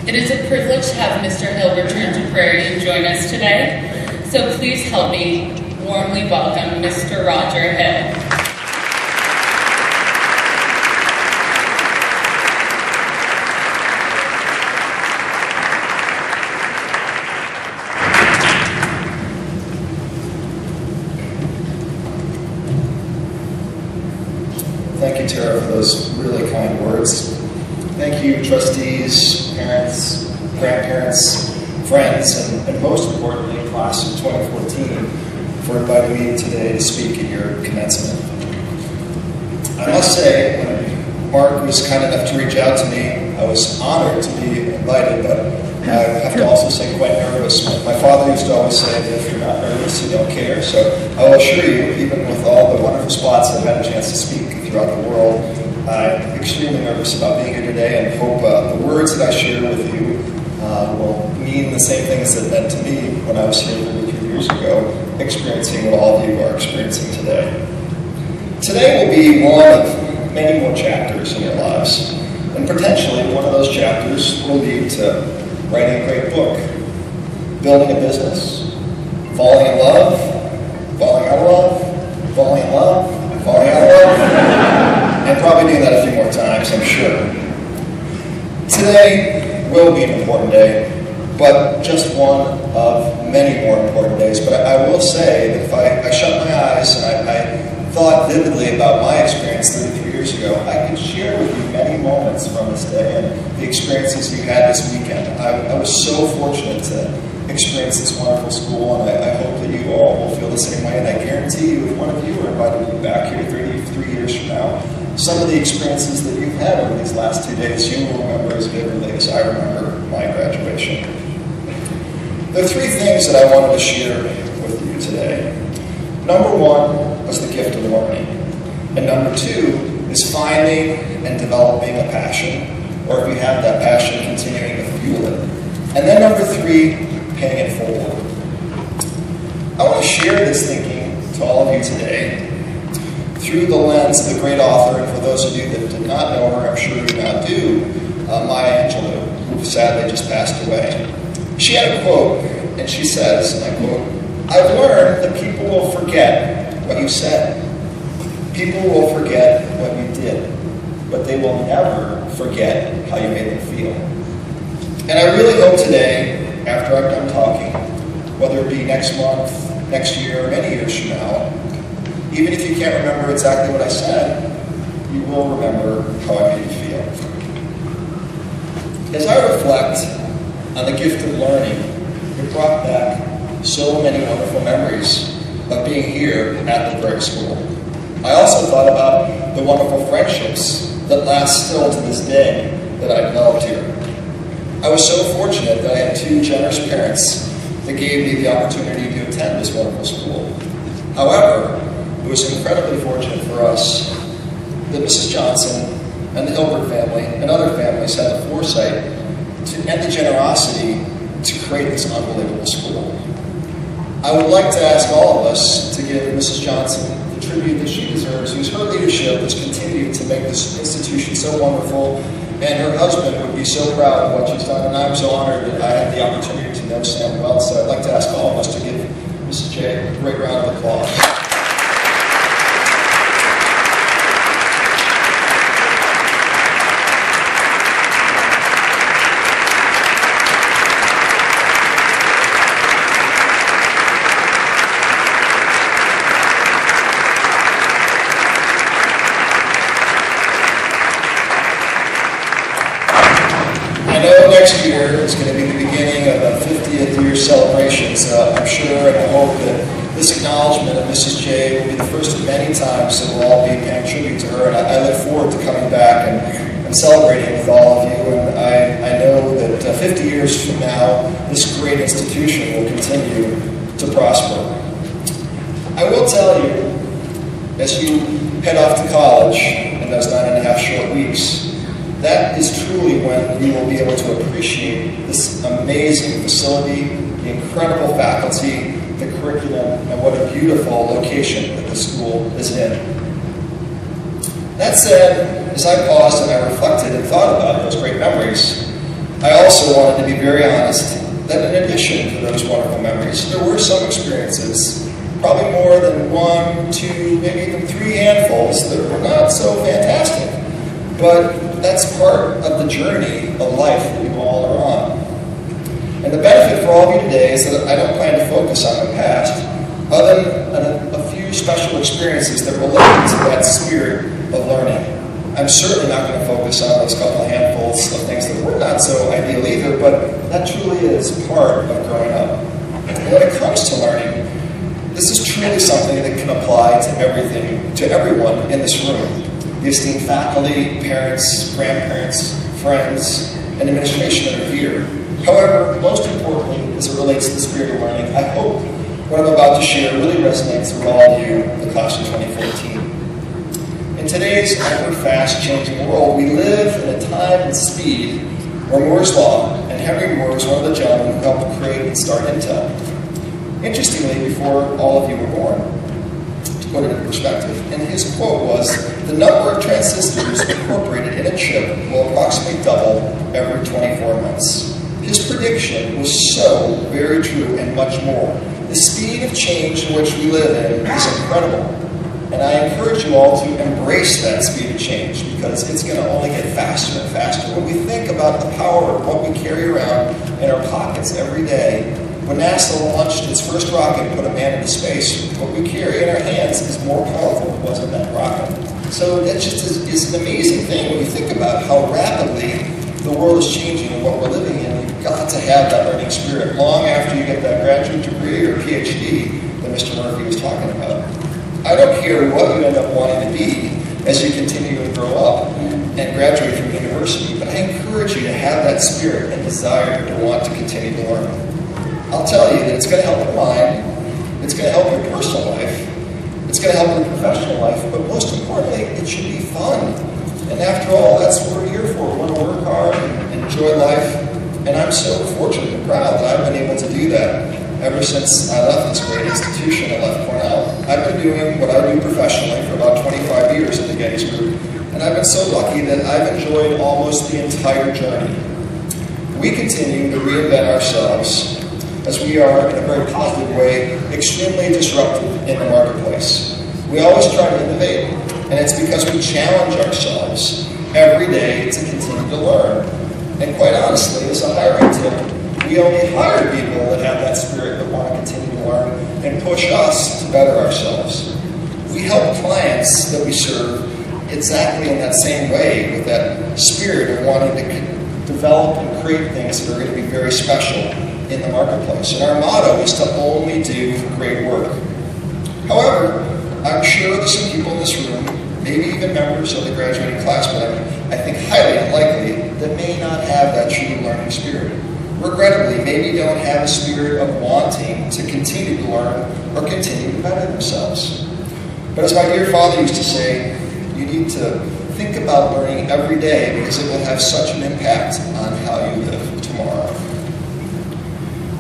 It is a privilege to have Mr. Hill return to Prairie and join us today. So please help me warmly welcome Mr. Roger Hill. Thank you, Tara, for those really kind words. Thank you, trustees, parents, grandparents, friends, and most importantly, class of 2014, for inviting me today to speak at your commencement. I must say, when Mark was kind enough to reach out to me, I was honored to be invited, but I have to also say quite nervous. My father used to always say that if you're not nervous, you don't care. So I will assure you, even with all the wonderful spots I've had a chance to speak throughout the world, I'm extremely nervous about being here today and hope the words that I share with you will mean the same things that meant to me when I was here 33 years ago, experiencing what all of you are experiencing today. Today will be one of many more chapters in your lives, and potentially one of those chapters will lead to writing a great book, building a business, falling in love, falling out of love, falling in love, falling out of love, and probably doing that a few more times, I'm sure. Today will be an important day, but just one of many more important days. But I will say that if I shut my eyes and I thought vividly about my experience 33 years ago, I could share with you many moments from this day and the experiences you had this weekend. I was so fortunate to experience this wonderful school, and I hope that you all will feel the same way. And I guarantee you, if one of you are invited to be back here 33 years from now, some of the experiences that you've had over these last 2 days, you will remember as vividly as I remember my graduation. There are three things that I wanted to share with you today. Number one was the gift of learning. And number two is finding and developing a passion, or if you have that passion, continuing to fuel it. And then number three, paying it forward. I want to share this thinking to all of you today through the lens of the great author, and for those of you that did not know her, I'm sure you now do, Maya Angelou, who sadly just passed away. She had a quote, and she says, and I quote, "I've learned that people will forget what you said. People will forget what you did, but they will never forget how you made them feel." And I really hope today, after I'm done talking, whether it be next month, next year, or many years from now, even if you can't remember exactly what I said, you will remember how I made you feel. As I reflect on the gift of learning, it brought back so many wonderful memories of being here at the Prairie School. I also thought about the wonderful friendships that last still to this day that I developed here. I was so fortunate that I had two generous parents that gave me the opportunity to attend this wonderful school. However, it was incredibly fortunate for us that Mrs. Johnson and the Hilbert family and other families had the foresight and the generosity to create this unbelievable school. I would like to ask all of us to give Mrs. Johnson the tribute that she deserves, whose her leadership has continued to make this institution so wonderful, and her husband would be so proud of what she's done, and I'm so honored that I had the opportunity to know Sam well, so I'd like to ask all of us to give Mrs. J a great round of applause. Next year is going to be the beginning of the 50th year celebrations. I'm sure and I hope that this acknowledgement of Mrs. J will be the first of many times that we'll all be paying tribute to her, and I look forward to coming back and celebrating with all of you. And I know that 50 years from now, this great institution will continue to prosper. I will tell you, as you head off to college in those 9.5 short weeks, that is truly when you will be able to appreciate this amazing facility, the incredible faculty, the curriculum, and what a beautiful location that the school is in. That said, as I paused and I reflected and thought about those great memories, I also also wanted to be very honest that in addition to those wonderful memories, there were some experiences, probably more than 1, 2, maybe even 3 handfuls that were not so fantastic. But that's part of the journey of life that we all are on. And the benefit for all of you today is that I don't plan to focus on the past, other than a few special experiences that relate to that spirit of learning. I'm certainly not going to focus on those couple handfuls of things that were not so ideal either, but that truly is part of growing up. And when it comes to learning, this is truly something that can apply to everything, to everyone in this room. The esteemed faculty, parents, grandparents, friends, and administration that are here. However, most importantly, as it relates to the spirit of learning, I hope what I'm about to share really resonates with all of you, the class of 2014. In today's ever-fast changing world, we live in a time and speed where Moore's Law, and Henry Moore is one of the gentlemen who helped create and start Intel. Interestingly, before all of you were born, to put it in perspective, and his quote was, "The number of transistors incorporated in a chip will approximately double every 24 months." His prediction was so very true and much more. The speed of change in which we live in is incredible. And I encourage you all to embrace that speed of change because it's going to only get faster and faster. When we think about the power of what we carry around in our pockets every day, when NASA launched its first rocket and put a man into space, what we carry in our hands is more powerful than was in that rocket. So that just is an amazing thing when you think about how rapidly the world is changing and what we're living in. You've got to have that learning spirit long after you get that graduate degree or PhD that Mr. Murphy was talking about. I don't care what you end up wanting to be as you continue to grow up and graduate from university, but I encourage you to have that spirit and desire to want to continue to learn. I'll tell you that it's going to help your mind, it's going to help your personal life, it's going to help your professional life, but most importantly, it should be fun. And after all, that's what we're here for. We want to work hard and enjoy life, and I'm so fortunate and proud that I've been able to do that. Ever since I left this great institution, I left Cornell, I've been doing what I do professionally for about 25 years at the Getty's Group, and I've been so lucky that I've enjoyed almost the entire journey. We continue to reinvent ourselves as we are, in a very positive way, extremely disruptive in the marketplace. We always try to innovate, and it's because we challenge ourselves every day to continue to learn. And quite honestly, as a hiring tip, we only hire people that have that spirit that want to continue to learn and push us to better ourselves. We help clients that we serve exactly in that same way, with that spirit of wanting to develop and create things that are going to be very special in the marketplace. And our motto is to only do great work. However, I'm sure there's some people in this room, maybe even members of the graduating class, but I think highly unlikely, that may not have that true learning spirit. Regrettably, maybe don't have a spirit of wanting to continue to learn or continue to better themselves. But as my dear father used to say, you need to think about learning every day because it will have such an impact on how you live tomorrow.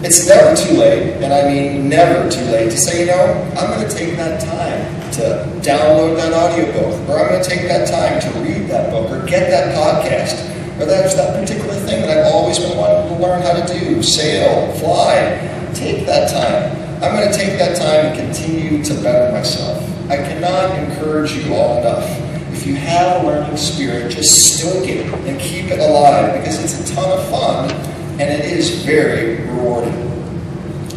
It's never too late, and I mean never too late, to say, you know, I'm going to take that time to download that audiobook, or I'm going to take that time to read that book, or get that podcast, or there's that particular thing that I've always been wanting to learn how to do, sail, fly. Take that time. I'm going to take that time and continue to better myself. I cannot encourage you all enough. If you have a learning spirit, just stoke it and keep it alive, because it's a ton of fun, and it is very rewarding.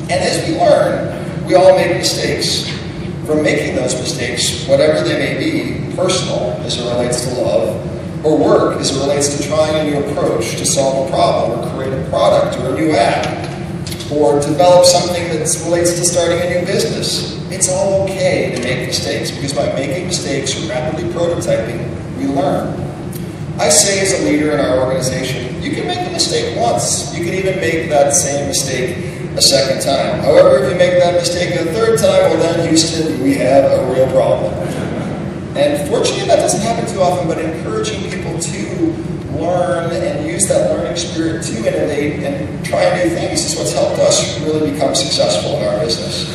And as we learn, we all make mistakes. From making those mistakes, whatever they may be, personal as it relates to love, or work as it relates to trying a new approach to solve a problem, or create a product or a new app, or develop something that relates to starting a new business. It's all okay to make mistakes, because by making mistakes or rapidly prototyping, we learn. I say as a leader in our organization, you can make a mistake once. You can even make that same mistake a second time. However, if you make that mistake a third time, well then, Houston, we have a real problem. And fortunately, that doesn't happen too often, but encouraging people to learn and use that learning spirit to innovate and try new things is what's helped us really become successful in our business.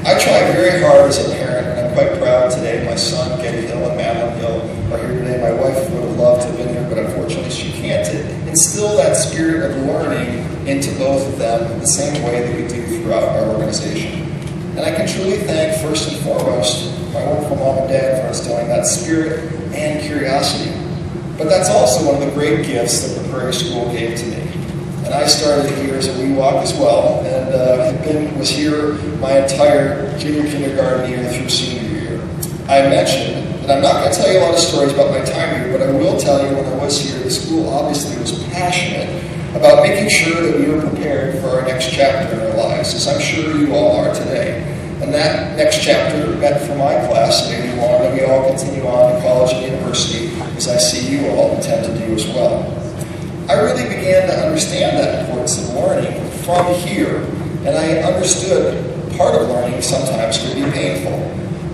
I try very hard as a parent, and I'm I'm quite proud today. My son, Getty Hill, and Madeline Hill are here today. My wife would have loved to have been here, but unfortunately she can't. To instill that spirit of learning into both of them in the same way that we do throughout our organization. And I can truly thank, first and foremost, my wonderful mom and dad for instilling that spirit and curiosity. But that's also one of the great gifts that the Prairie School gave to me. And I started here as a wee walk as well, and was here my entire junior kindergarten year through senior year. I mentioned that I'm not going to tell you a lot of stories about my time here, but I will tell you when I was here, the school obviously was passionate about making sure that we were prepared for our next chapter in our lives, as I'm sure you all are today. And that next chapter meant for my class at 81 that we all continue on to college and university, as I see you all intend to do as well. I really began to understand that importance of learning from here, and I understood part of learning sometimes could be painful.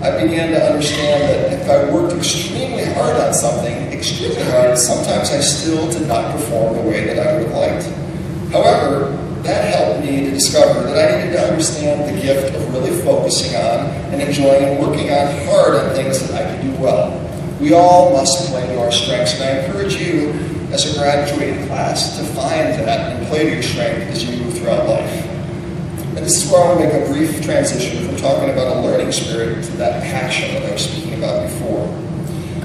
I began to understand that if I worked extremely hard on something, extremely hard, sometimes I still did not perform the way that I would have liked. However, that helped me to discover that I needed to understand the gift of really focusing on and enjoying and working on hard on things that I could do well. We all must play to our strengths, and I encourage you as a graduating class to find that and play to your strength as you move throughout life. And this is where I want to make a brief transition from talking about a learning spirit to that passion that I was speaking about before.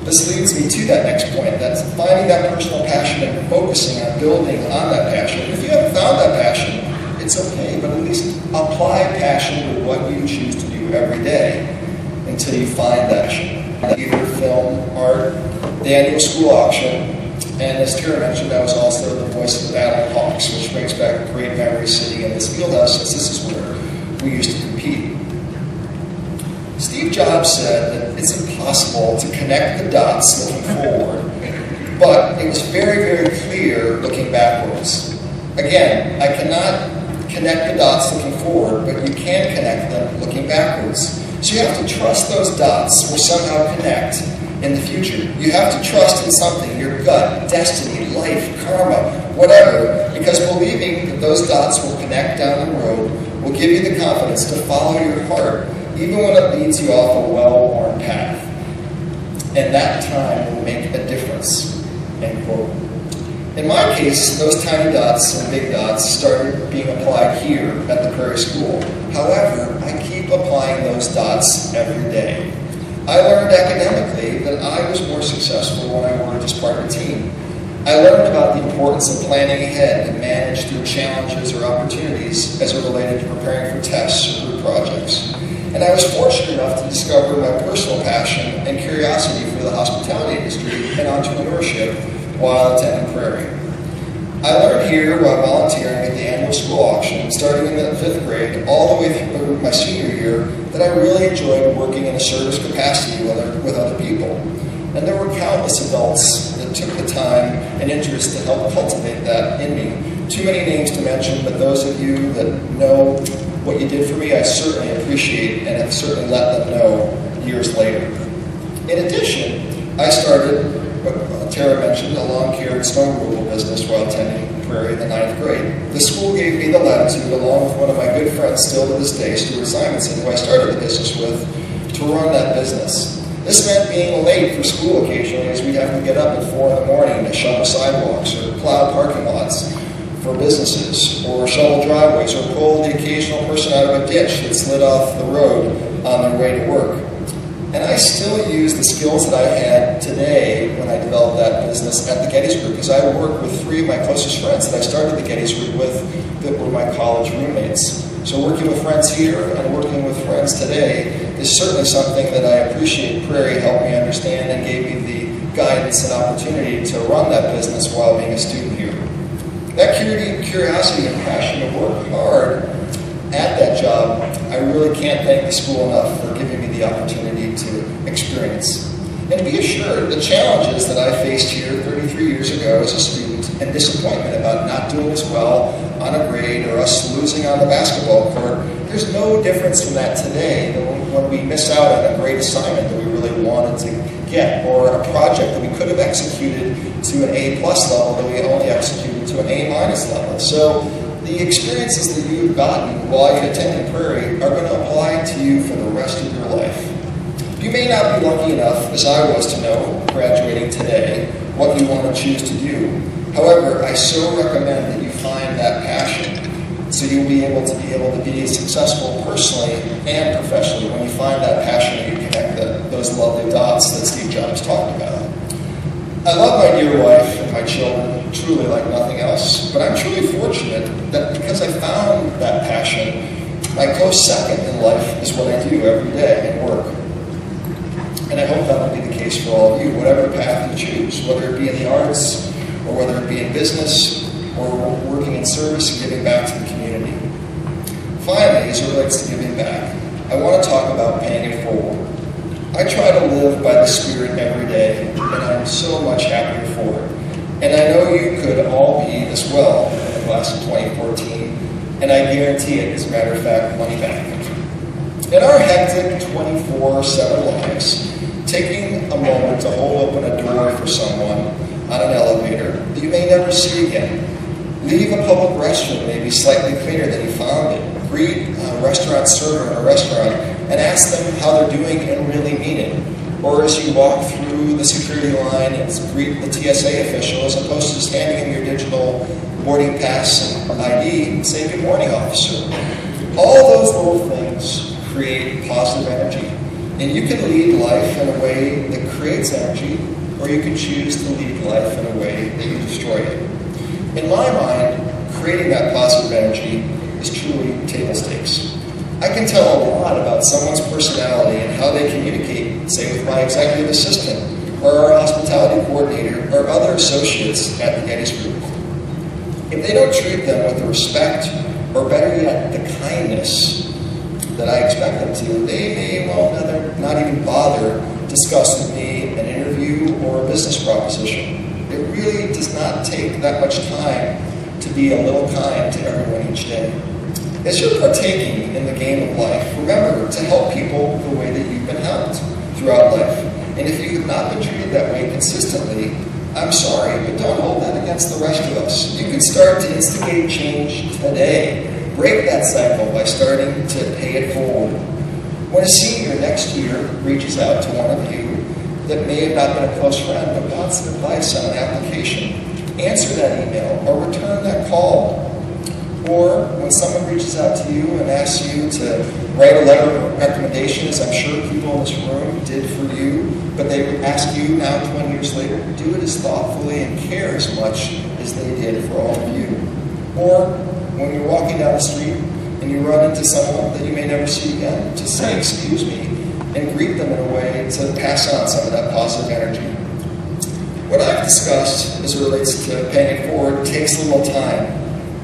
This leads me to that next point, that's finding that personal passion and focusing on building on that passion. If you haven't found that passion, it's okay, but at least apply passion to what you choose to do every day until you find that passion. Theater, film, art, the annual school auction, and as Tara mentioned, I was also the voice of the Battle of Hawks, which brings back great memories sitting in this field house, since this is where we used to compete. Steve Jobs said that it's impossible to connect the dots looking forward, but it was very, very clear looking backwards. Again, I cannot connect the dots looking forward, but you can connect them looking backwards. So you have to trust those dots will somehow connect in the future. You have to trust in something, your gut, destiny, life, karma, whatever, because believing that those dots will connect down the road will give you the confidence to follow your heart, even when it leads you off a well-worn path. And that time will make a difference, end quote. In my case, those tiny dots and big dots started being applied here at the Prairie School. However, I keep applying those dots every day. I learned academically that I was more successful when I worked as part of a team. I learned about the importance of planning ahead and manage through challenges or opportunities as it related to preparing for tests or group projects. And I was fortunate enough to discover my personal passion and curiosity for the hospitality industry and entrepreneurship while attending Prairie. I learned here while volunteering at the annual school auction, starting in the 5th grade, all the way through my senior year, that I really enjoyed working in a service capacity with other people. And there were countless adults that took the time and interest to help cultivate that in me. Too many names to mention, but those of you that know what you did for me, I certainly appreciate and have certainly let them know years later. In addition, I started what Tara mentioned, a lawn-care and snow removal business while attending Prairie in the 9th grade. The school gave me the latitude, along with one of my good friends still to this day, Stuart Simonson, who I started the business with, to run that business. This meant being late for school occasionally, as we'd have to get up at 4 in the morning to shovel sidewalks or plow parking lots for businesses, or shovel driveways, or pull the occasional person out of a ditch that slid off the road on their way to work. And I still use the skills that I had today when I developed that business at the Getty's Group, because I work with 3 of my closest friends that I started the Getty's Group with that were my college roommates. So working with friends here and working with friends today is certainly something that I appreciate Prairie helped me understand and gave me the guidance and opportunity to run that business while being a student here. That curiosity and passion to work hard at that job, I really can't thank the school enough for giving me the opportunity to experience. And be assured, the challenges that I faced here 33 years ago as a student and disappointment about not doing as well on a grade or us losing on the basketball court, there's no difference from that today than when we miss out on a great assignment that we really wanted to get, or a project that we could have executed to an A+ level that we only executed to an A- level. So the experiences that you've gotten while you're attending Prairie are going to apply to you for the rest of your life. You may not be lucky enough, as I was, to know, graduating today, what you want to choose to do. However, I so recommend that you find that passion so you'll be able to be successful personally and professionally when you find that passion and you connect those lovely dots that Steve Jobs talked about. I love my dear wife and my children truly like nothing else, but I'm truly fortunate that because I found that passion, my close second in life is what I do every day at work. And I hope that will be the case for all of you, whatever path you choose, whether it be in the arts, or whether it be in business, or working in service and giving back to the community. Finally, as it relates to giving back, I want to talk about paying it forward. I try to live by the Spirit every day, and I'm so much happier for it. And I know you could all be as well in the class of 2014, and I guarantee it, as a matter of fact, money back. In our hectic 24/7 lives, taking a moment to hold open a door for someone on an elevator that you may never see again. Leave a public restroom maybe slightly cleaner than you found it. Greet a restaurant server in a restaurant and ask them how they're doing and really mean it. Or as you walk through the security line and greet the TSA official as opposed to just handing him your digital boarding pass and ID, say, "Good morning, officer." All those little things create positive energy. And you can lead life in a way that creates energy, or you can choose to lead life in a way that you destroy it. In my mind, creating that positive energy is truly table stakes. I can tell a lot about someone's personality and how they communicate, say with my executive assistant, or our hospitality coordinator, or other associates at the Gettys Group. If they don't treat them with the respect, or better yet, the kindness that I expect them to, they may well not even bother discuss with me an interview or a business proposition. It really does not take that much time to be a little kind to everyone each day. As you're partaking in the game of life, remember to help people the way that you've been helped throughout life. And if you have not been treated that way consistently, I'm sorry, but don't hold that against the rest of us. You can start to instigate change today. Break that cycle by starting to pay it forward. When a senior next year reaches out to one of you that may have not been a close friend but wants some advice on an application, answer that email or return that call. Or when someone reaches out to you and asks you to write a letter of recommendation, as I'm sure people in this room did for you, but they would ask you now 20 years later, do it as thoughtfully and care as much as they did for all of you. Or when you're walking down the street and you run into someone that you may never see again, just say, "Excuse me," and greet them in a way to pass on some of that positive energy. What I've discussed as it relates to paying it forward takes a little time,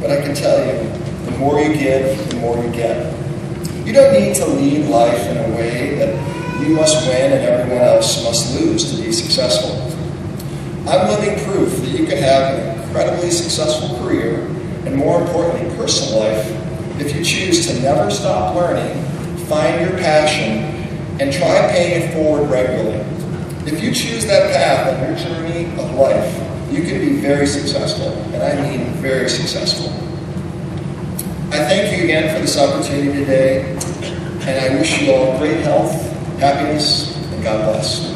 but I can tell you, the more you give, the more you get. You don't need to lead life in a way that you must win and everyone else must lose to be successful. I'm living proof that you can have an incredibly successful career and, more importantly, personal life if you choose to never stop learning, find your passion, and try paying it forward regularly. If you choose that path on your journey of life, you can be very successful, and I mean very successful. I thank you again for this opportunity today, and I wish you all great health, happiness, and God bless.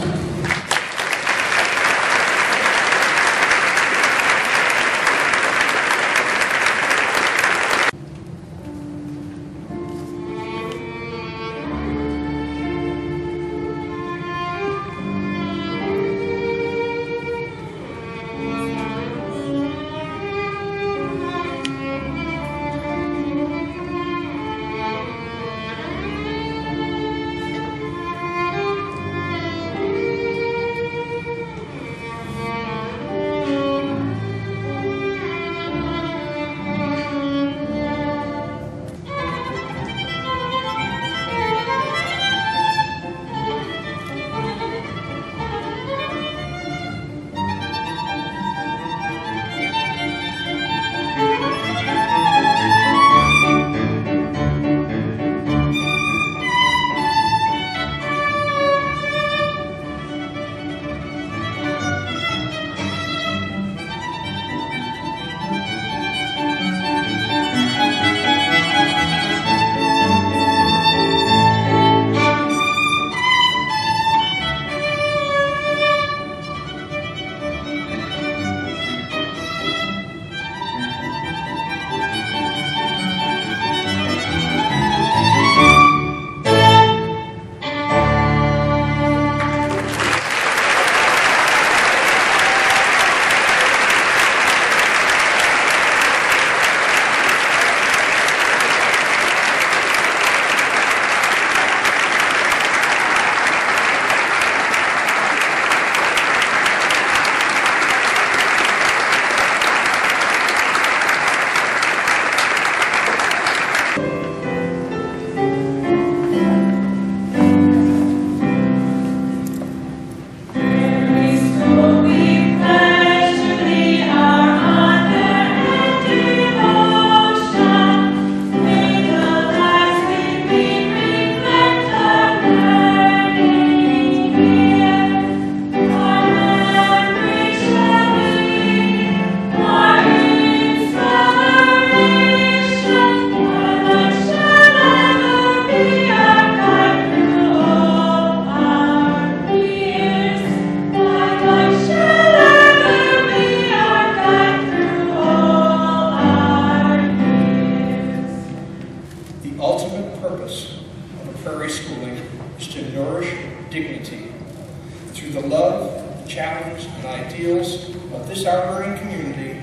influence our learning community,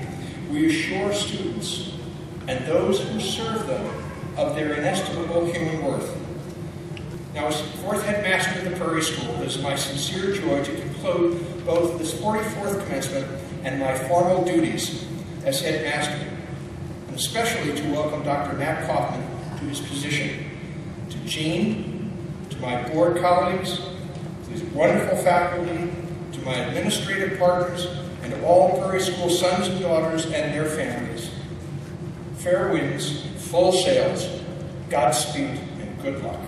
we assure students and those who serve them of their inestimable human worth. Now, as fourth headmaster of the Prairie School, it is my sincere joy to conclude both this 44th commencement and my formal duties as headmaster, and especially to welcome Dr. Matt Kaufman to his position. To Jean, to my board colleagues, to his wonderful faculty, to my administrative partners, and to all Prairie School sons and daughters and their families. Fair winds, full sails, Godspeed, and good luck.